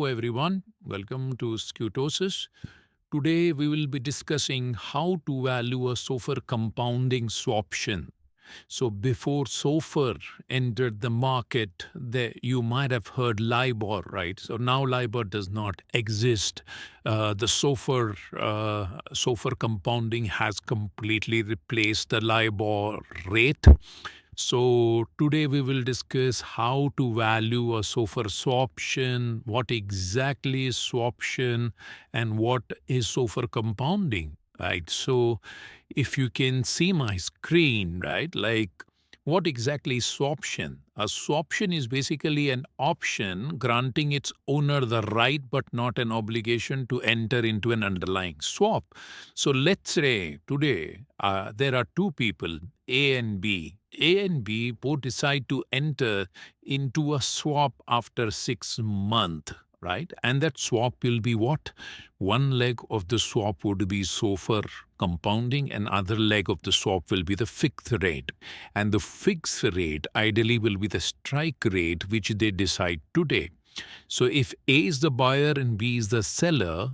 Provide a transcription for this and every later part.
everyone. Welcome to Skkewtosis. Today we will be discussing how to value a SOFR compounding swaption. So before SOFR entered the market, you might have heard LIBOR, right? So now LIBOR does not exist. The SOFR compounding has completely replaced the LIBOR rate. So today we will discuss how to value a SOFR swaption, what exactly is swaption, and what is SOFR compounding, right? So if you can see my screen, right, like what exactly is swaption? A swaption is basically an option granting its owner the right but not an obligation to enter into an underlying swap. So let's say today there are two people, A and B. A and B both decide to enter into a swap after 6 months, right? And that swap will be what? One leg of the swap would be SOFR compounding, and other leg of the swap will be the fixed rate. And the fixed rate ideally will be the strike rate which they decide today. So if A is the buyer and B is the seller,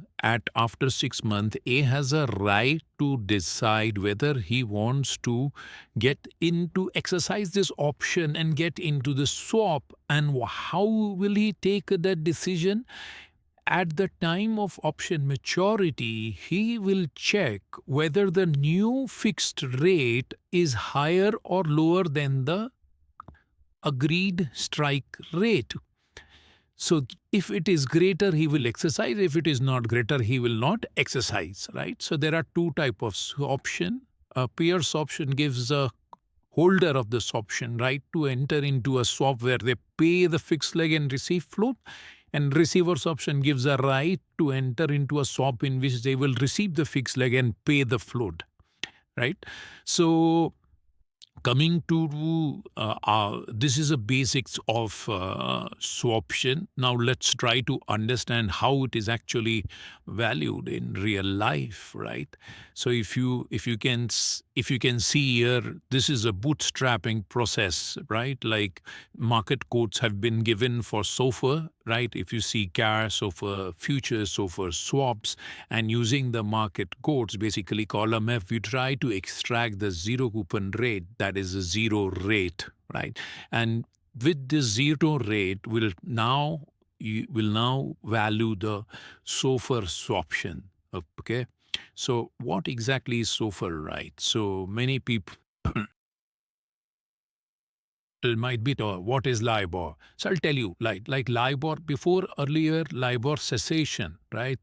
after 6 months, A has a right to decide whether he wants to get into exercise this option and get into the swap. And how will he take that decision? At the time of option maturity, he will check whether the new fixed rate is higher or lower than the agreed strike rate. So if it is greater, he will exercise. If it is not greater, he will not exercise, right? So there are two types of swaption. A peer option gives a holder of this option right to enter into a swap where they pay the fixed leg and receive float. And receiver's option gives a right to enter into a swap in which they will receive the fixed leg and pay the float, right? So coming to this is a basics of swaption. Now let's try to understand how it is actually valued in real life, right? So if you can see here, this is a bootstrapping process, right? Like market quotes have been given for SOFR, right? If you see cash, SOFR futures, SOFR swaps, and using the market quotes, basically column F, we try to extract the zero coupon rate, that is a zero rate, right? And with this zero rate, you will now value the SOFR swaption, okay? So what exactly is SOFR, right? So many people might be what is LIBOR. So I'll tell you, like LIBOR, before earlier LIBOR cessation, right?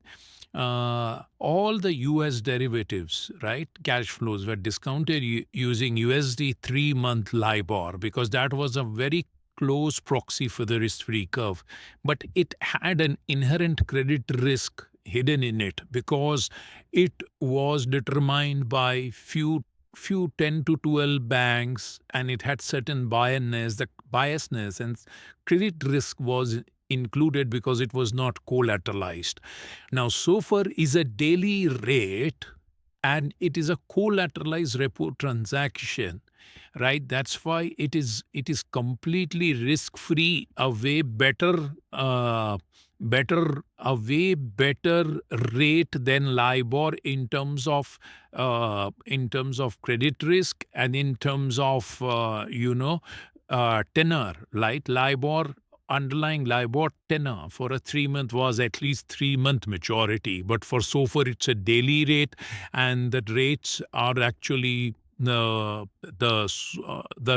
All the US derivatives, right, cash flows were discounted using USD 3-month LIBOR because that was a very close proxy for the risk-free curve. But it had an inherent credit risk hidden in it because it was determined by few 10 to 12 banks, and it had certain biasness and credit risk was included because it was not collateralized. Now SOFR is a daily rate and it is a collateralized repo transaction, right? That's why it is completely risk free, a way better rate than LIBOR in terms of credit risk and in terms of tenor, right? Underlying LIBOR tenor for a 3-month was at least 3-month maturity, but for SOFR it's a daily rate, and the rates are actually the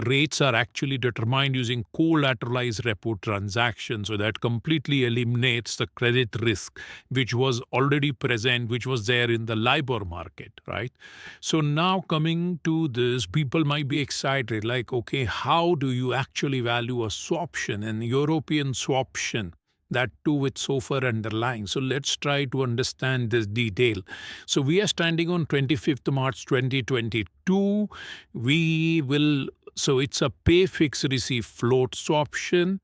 rates are actually determined using collateralized repo transactions. So that completely eliminates the credit risk which was already present, which was there in the LIBOR market, right? So now coming to this, people might be excited, like, okay, how do you actually value a swaption, an European swaption? That too with SOFR underlying. So let's try to understand this detail. So we are standing on 25th March 2022. So it's a pay fix receive float swaption.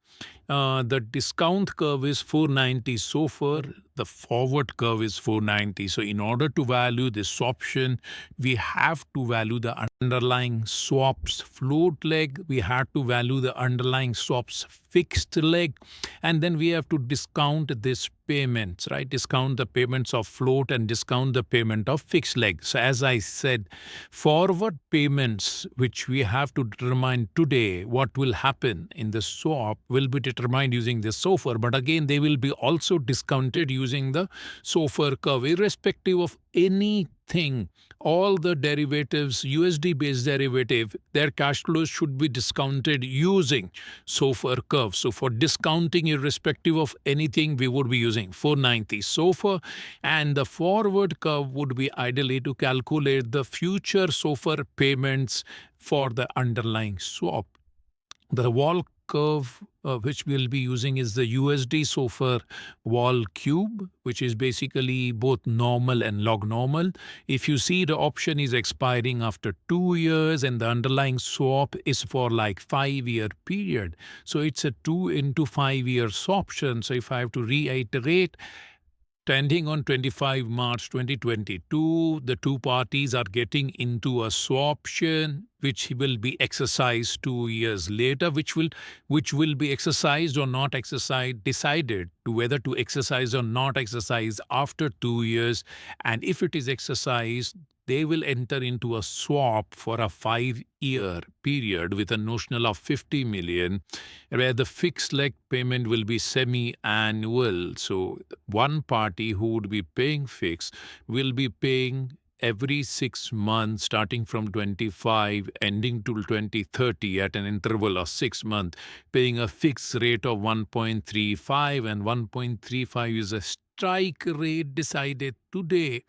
The discount curve is 490 SOFR. the forward curve is 490. So in order to value this swaption, we have to value the underlying swaps float leg, we have to value the underlying swaps fixed leg, and then we have to discount this payments, right? Discount the payments of float and discount the payment of fixed leg. So as I said, forward payments, which we have to determine today, what will happen in the swap will be determined using the SOFR, but again, they will be also discounted using the SOFR curve, irrespective of anything. All the derivatives, USD-based derivative, their cash flows should be discounted using SOFR curve. So for discounting, irrespective of anything, we would be using 490 SOFR, and the forward curve would be ideally to calculate the future SOFR payments for the underlying swap. The wall curve which we'll be using is the USD SOFR wall cube, which is basically both normal and log normal. If you see, the option is expiring after 2 years and the underlying swap is for like 5-year period. So it's a 2 into 5 year swaption. So if I have to reiterate, ending on 25 March 2022, the two parties are getting into a swaption which will be exercised 2 years later, which will be exercised or not exercised, decided to whether to exercise or not exercise after 2 years. And if it is exercised, they will enter into a swap for a 5-year period with a notional of 50 million, where the fixed leg payment will be semi-annual. So one party who would be paying fixed will be paying every 6 months starting from 25 ending till 2030 at an interval of 6 months, paying a fixed rate of 1.35, and 1.35 is a strike rate decided today,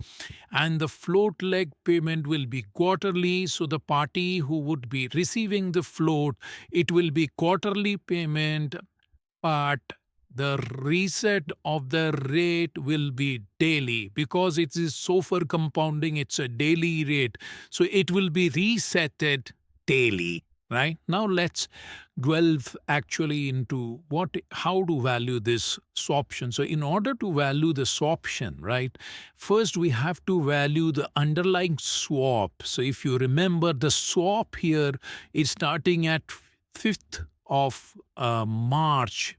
and the float leg payment will be quarterly. So the party who would be receiving the float, it will be quarterly payment, but the reset of the rate will be daily because it is SOFR compounding, it's a daily rate. So it will be resetted daily, right? Now let's delve actually into how to value this swaption. So in order to value the swaption, right, first we have to value the underlying swap. So if you remember, the swap here is starting at 5th of March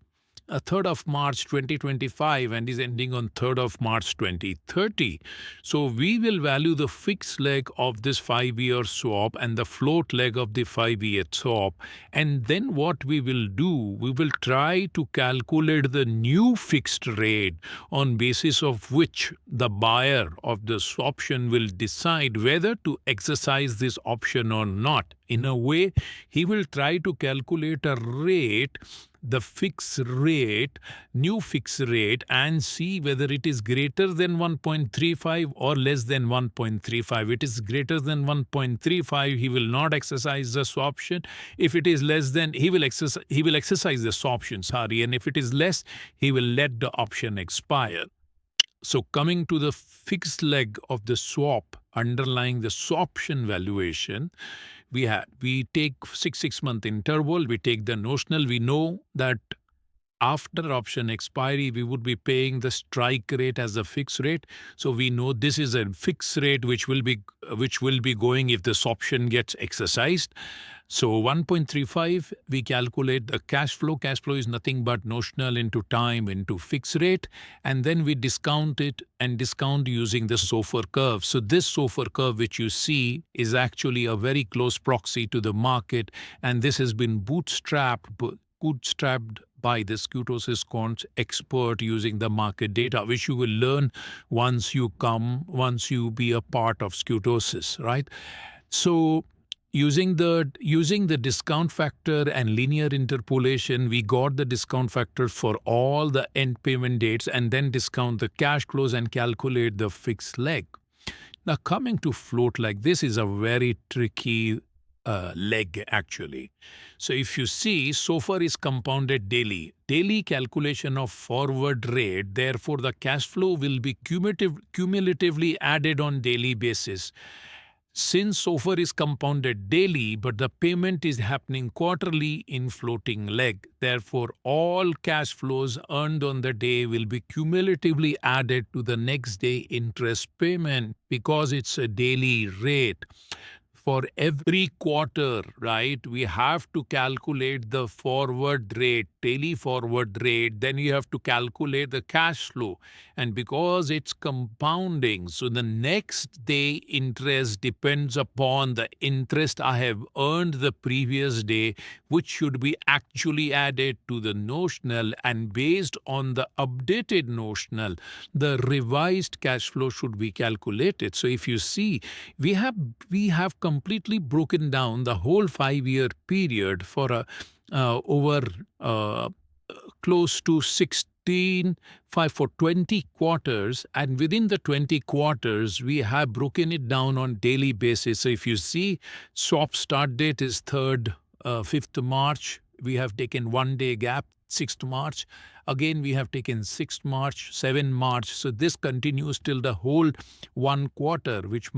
3rd of March 2025 and is ending on 3rd of March 2030. So we will value the fixed leg of this 5-year swap and the float leg of the 5-year swap. And then what we will do, we will try to calculate the new fixed rate on basis of which the buyer of the swaption will decide whether to exercise this option or not. In a way, he will try to calculate a rate, the fixed rate, new fixed rate, and see whether it is greater than 1.35 or less than 1.35. It is greater than 1.35, he will not exercise the swaption. If it is less than, he will exercise the swaption, and if it is less, he will let the option expire. So coming to the fixed leg of the swap underlying the swaption valuation, we take 6-month interval, we take the notional, we know that after option expiry, we would be paying the strike rate as a fixed rate. So we know this is a fixed rate which will be going if this option gets exercised. So 1.35, we calculate the cash flow. Cash flow is nothing but notional into time into fixed rate. And then we discount it and discount using the SOFR curve. So this SOFR curve which you see is actually a very close proxy to the market. And this has been bootstrapped by the Skkewtosis quant expert using the market data, which you will learn once you be a part of Skkewtosis, right? So using the discount factor and linear interpolation, we got the discount factor for all the end payment dates and then discount the cash flows and calculate the fixed leg. Now coming to float leg, this is a very tricky leg actually. So if you see, SOFR is compounded daily calculation of forward rate, therefore the cash flow will be cumulatively added on daily basis. Since SOFR is compounded daily, but the payment is happening quarterly in floating leg, therefore all cash flows earned on the day will be cumulatively added to the next day interest payment because it's a daily rate. For every quarter, right, we have to calculate the forward rate, daily forward rate. Then you have to calculate the cash flow. And because it's compounding, so the next day interest depends upon the interest I have earned the previous day, which should be actually added to the notional. And based on the updated notional, the revised cash flow should be calculated. So if you see, we have completely broken down the whole 5-year period for a over close to 16 5 for 20 quarters, and within the 20 quarters we have broken it down on daily basis. So if you see, swap start date is 5th March. We have taken 1 day gap, 6th March. Again, we have taken 6th March, 7th March. So this continues till the whole 1 quarter, which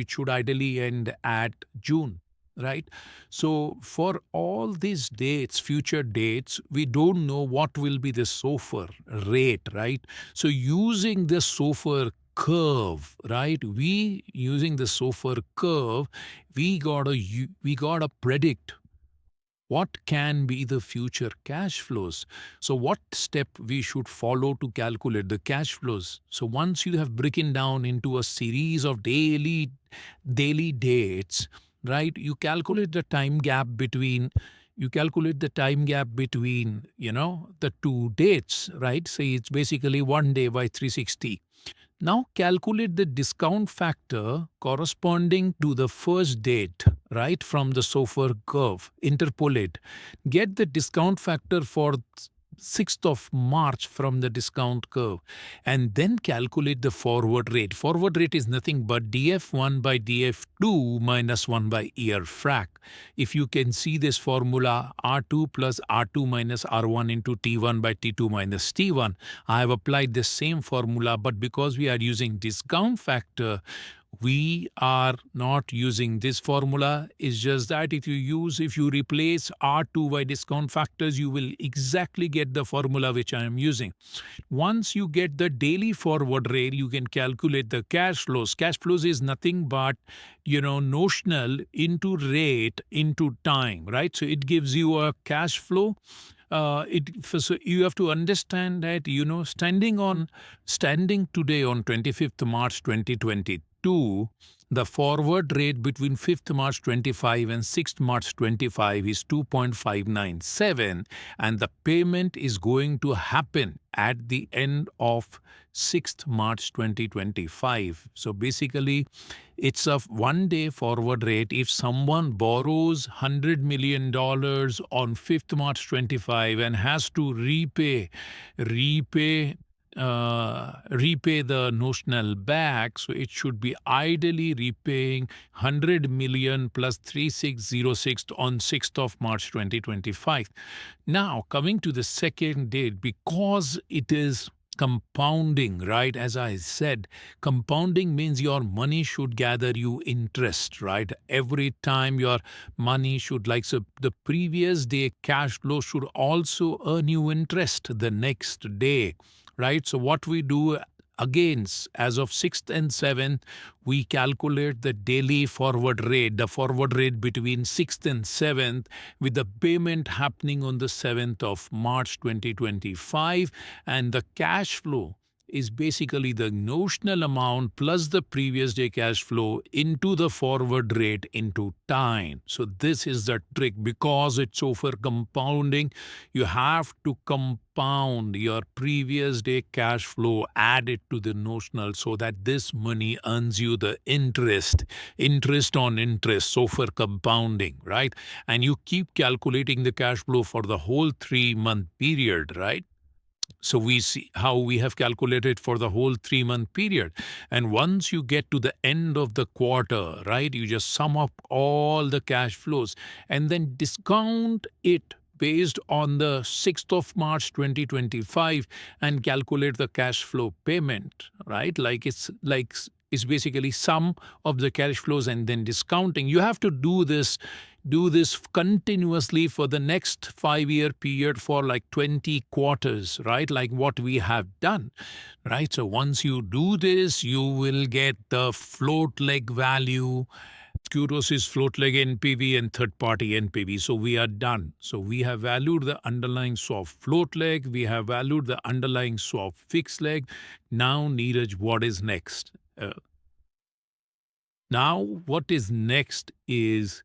should ideally end at June, right? So for all these dates, future dates, we don't know what will be the SOFR rate, right? So using the SOFR curve, right? Using the SOFR curve, we gotta predict what can be the future cash flows. So what step we should follow to calculate the cash flows? So once you have broken down into a series of daily dates, right, you calculate the time gap between the two dates, right? Say it's basically 1 day by 360. Now calculate the discount factor corresponding to the first date, right, from the SOFR curve. Interpolate. Get the discount factor for 6th of March from the discount curve, and then calculate the forward rate. Forward rate is nothing but df1 by df2 minus 1 by year frac. If you can see this formula, R2 plus R2 minus R1 into T1 by T2 minus T1, I have applied the same formula, but because we are using discount factor, we are not using this formula. It's just that if you replace R2 by discount factors, you will exactly get the formula which I am using. Once you get the daily forward rate, you can calculate the cash flows. Cash flows is nothing but, notional into rate into time, right? So it gives you a cash flow. So you have to understand that, standing today on 25th March 2022, the forward rate between 5th March 25 and 6th March 25 is 2.597, and the payment is going to happen at the end of 6th March 2025. So basically, it's a 1 day forward rate. If someone borrows $100 million on 5th March 25 and has to repay the notional back, so it should be ideally repaying 100 million plus 3606 on 6th of March 2025. Now, coming to the second date, because it is compounding, right? As I said, compounding means your money should gather you interest, right? Every time your money should, so the previous day cash flow should also earn you interest the next day, right? So what we do, again, as of 6th and 7th, we calculate the daily forward rate, the forward rate between 6th and 7th, with the payment happening on the 7th of March 2025. And the cash flow is basically the notional amount plus the previous day cash flow into the forward rate into time. So this is the trick. Because it's over compounding, you have to compound your previous day cash flow, add it to the notional, so that this money earns you the interest on interest, SOFR compounding, right? And you keep calculating the cash flow for the whole 3-month period, right? So we see how we have calculated for the whole 3-month period. And once you get to the end of the quarter, right, you just sum up all the cash flows and then discount it based on the 6th of March 2025 and calculate the cash flow payment, right? Like is basically sum of the cash flows and then discounting. You have to do this continuously for the next 5-year period for like 20 quarters, right? Like what we have done, right? So once you do this, you will get the float leg value, Skkewtosis float leg NPV and third party NPV. So we are done. So we have valued the underlying swap float leg. We have valued the underlying swap fixed leg. Now, Neeraj, what is next? Now, what is next is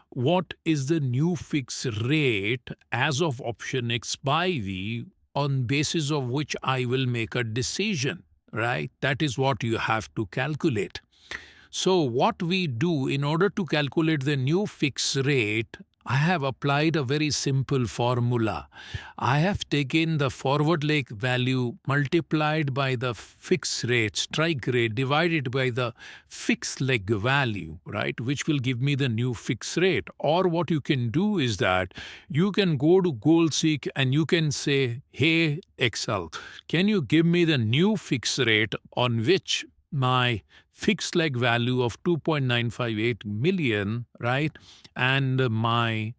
what is the new fixed rate as of option expiry on basis of which I will make a decision, right? That is what you have to calculate. So what we do in order to calculate the new fixed rate, I have applied a very simple formula. I have taken the forward leg value multiplied by the fixed rate, strike rate, divided by the fixed leg value, right, which will give me the new fixed rate. Or what you can do is that you can go to GoalSeek and you can say, hey, Excel, can you give me the new fixed rate on which my fixed leg value of 2.958 million, right, and my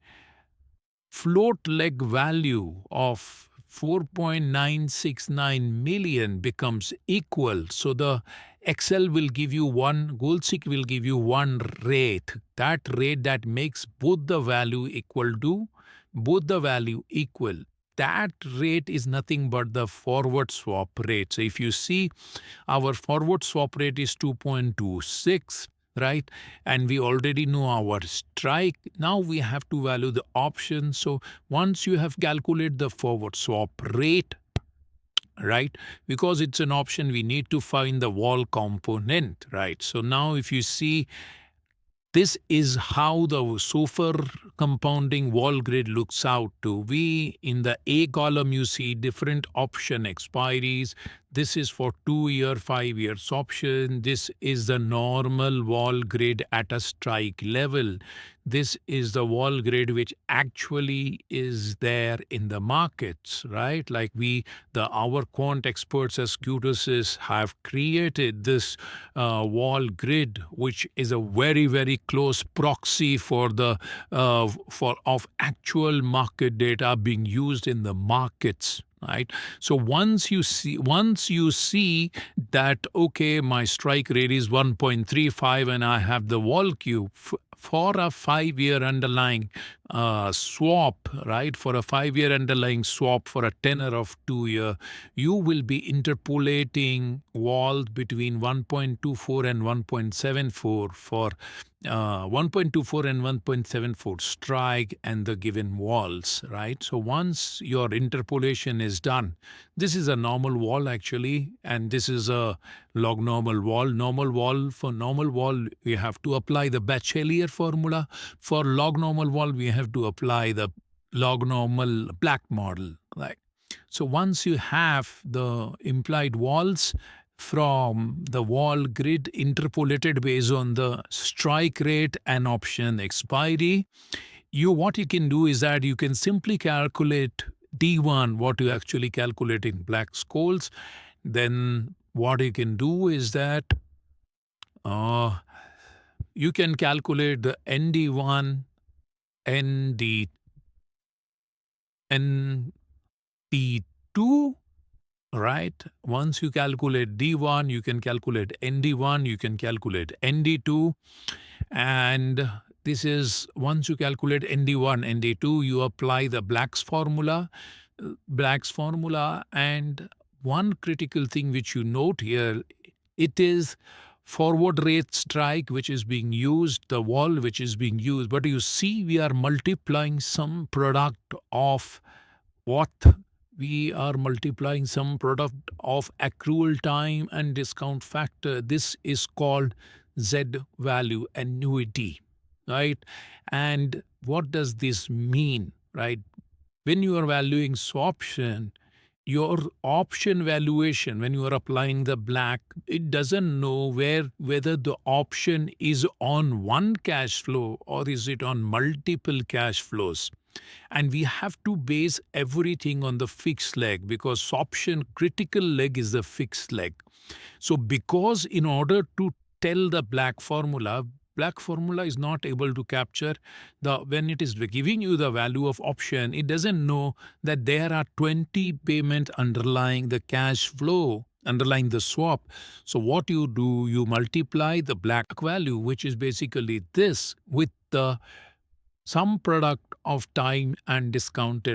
float leg value of 4.969 million becomes equal. So the Excel will give you one, GoalSeek will give you one rate. That rate that makes both the value equal. That rate is nothing but the forward swap rate. So if you see, our forward swap rate is 2.26, right? And we already know our strike. Now we have to value the option. So once you have calculated the forward swap rate, right, because it's an option, we need to find the vol component, right? So now if you see, this is how the SOFR compounding vol grid looks out to. We, in the A column, you see different option expiries. This is for 2-year, 5-year option. This is the normal vol grid at a strike level. This is the vol grid which actually is there in the markets, right? Like our quant experts as Skkewtosis have created this vol grid, which is a very, very close proxy for the of actual market data being used in the markets. Right. So once you see that, okay, my strike rate is 1.35 and I have the vol cube for a 5-year underlying swap, right? For a 5-year underlying swap for a tenor of 2 year, you will be interpolating vol between 1.24 and 1.74 for 1.24 and 1.74 strike and the given vols, right? So once your interpolation is done, this is a normal vol actually, and this is a log normal vol. For normal vol, we have to apply the Bachelier formula. For log normal vol, we have to apply the log normal Black model, right? So once you have the implied vols from the vol grid interpolated based on the strike rate and option expiry, what you can do is that you can simply calculate D1, what you actually calculate in Black-Scholes. Then what you can do is that you can calculate the ND1, ND2, right? Once you calculate D1, you can calculate ND1, you can calculate ND2. And this is, once you calculate ND1, ND2, you apply the Black's formula. And one critical thing which you note here, it is forward rate strike which is being used, the vol which is being used. But you see, we are multiplying some product of what? We are multiplying some product of accrual time and discount factor. This is called Z value annuity, right? And what does this mean, right? When you are valuing swaption, your option valuation, when you are applying the Black, it doesn't know whether the option is on one cash flow or is it on multiple cash flows. And we have to base everything on the fixed leg because swaption critical leg is the fixed leg. So because in order to tell the black formula is not able to capture the when it is giving you the value of option, it doesn't know that there are 20 payment underlying the cash flow underlying the swap. So what you do, you multiply the black value, which is basically this, with the some product of time and discount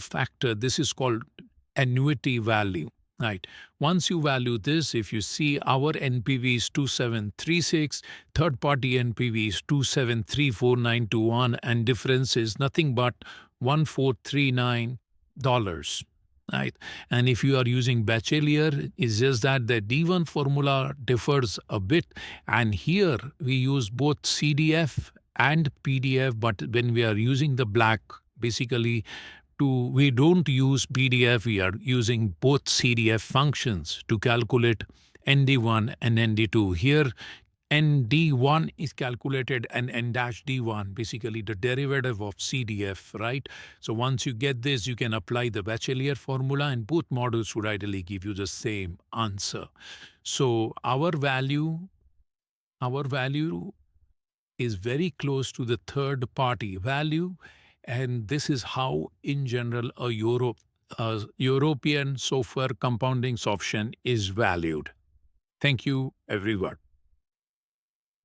factor. This is called annuity value, right? Once you value this, if you see our NPV is 2736, third party NPV is 2734921, and difference is nothing but $1439, right? And if you are using bachelier, it's just that the D1 formula differs a bit, and here we use both CDF and PDF, but when we are using the black, basically we don't use PDF, we are using both CDF functions to calculate ND1 and ND2. Here ND1 is calculated and N-D1, basically the derivative of CDF, right? So once you get this, you can apply the Bachelier formula, and both models should ideally give you the same answer. So our value is very close to the third party value, and this is how in general a European SOFR compounding swaption is valued. Thank you everyone.